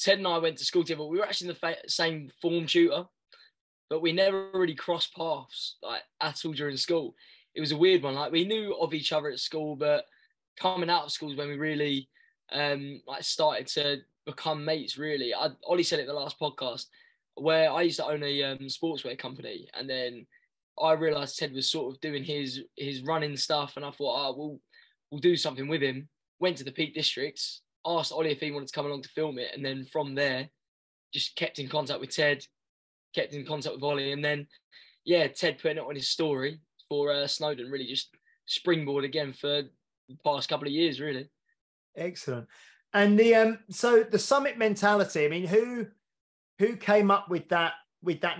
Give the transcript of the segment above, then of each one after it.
Ted and I went to school together. We were actually in the same form tutor, but we never really crossed paths like at all during school. It was a weird one. Like we knew of each other at school, but coming out of school is when we really like started to become mates. Really, Ollie said it in the last podcast where I used to own a sportswear company, and then I realised Ted was sort of doing his running stuff, and I thought, we'll do something with him. Went to the Peak Districts, asked Ollie if he wanted to come along to film it, and then from there, just kept in contact with Ted, kept in contact with Ollie, and then, yeah, Ted putting it on his story for Snowdon really just springboard again for the past couple of years, really. Excellent. And so the summit mentality, I mean, who came up with that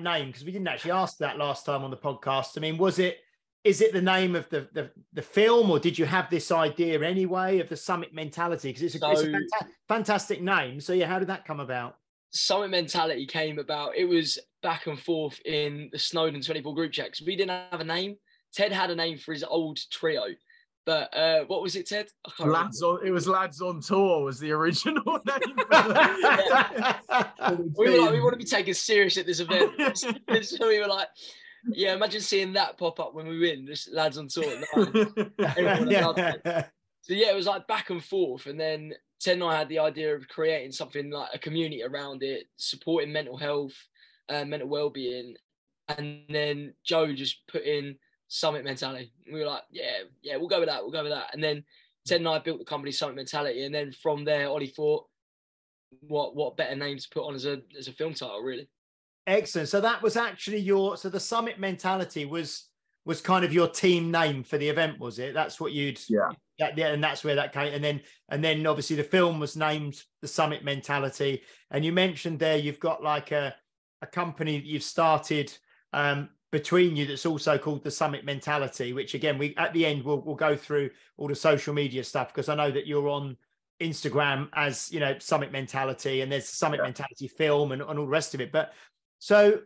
name? Because we didn't actually ask that last time on the podcast. I mean, is it the name of the film, or did you have this idea anyway of the summit mentality? Because it's a fantastic name. So yeah, how did that come about? Summit mentality came about. It was back and forth in the Snowdon 24 group chat because we didn't have a name. Ted had a name for his old trio, but what was it, Ted? It was Lads on Tour was the original name. We were like, we want to be taken serious at this event. So we were like, yeah, imagine seeing that pop up when we win, just Lads on Tour. Everyone loved it. So yeah, it was like back and forth, and then Ted and I had the idea of creating something like a community around it, supporting mental health, mental well-being, and then Joe just put in Summit Mentality. We were like, yeah, we'll go with that. And then Ted and I built the company Summit Mentality, and then from there, Ollie thought, what better name to put on as a film title, really. Excellent. So that was actually the Summit Mentality was kind of your team name for the event, was it? That's what you'd and that's where that came. And then obviously the film was named the Summit Mentality. And you mentioned there you've got like a company that you've started between you that's also called the Summit Mentality, which again we at the end we'll go through all the social media stuff, because I know that you're on Instagram as, you know, Summit Mentality, and there's the Summit Mentality film and all the rest of it. But so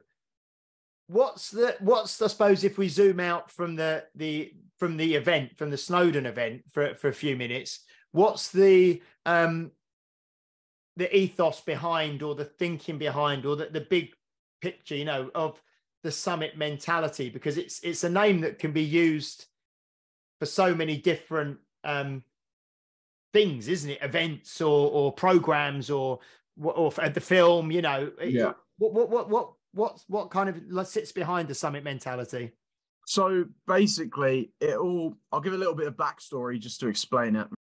what's I suppose if we zoom out from the event, from the Snowdon event for a few minutes, what's the ethos behind, or the thinking behind, or the big picture, you know, of the Summit Mentality? Because it's a name that can be used for so many different things, isn't it? Events or programs or the film, you know. Yeah. What kind of sits behind the Summit Mentality? So basically, I'll give a little bit of backstory just to explain it.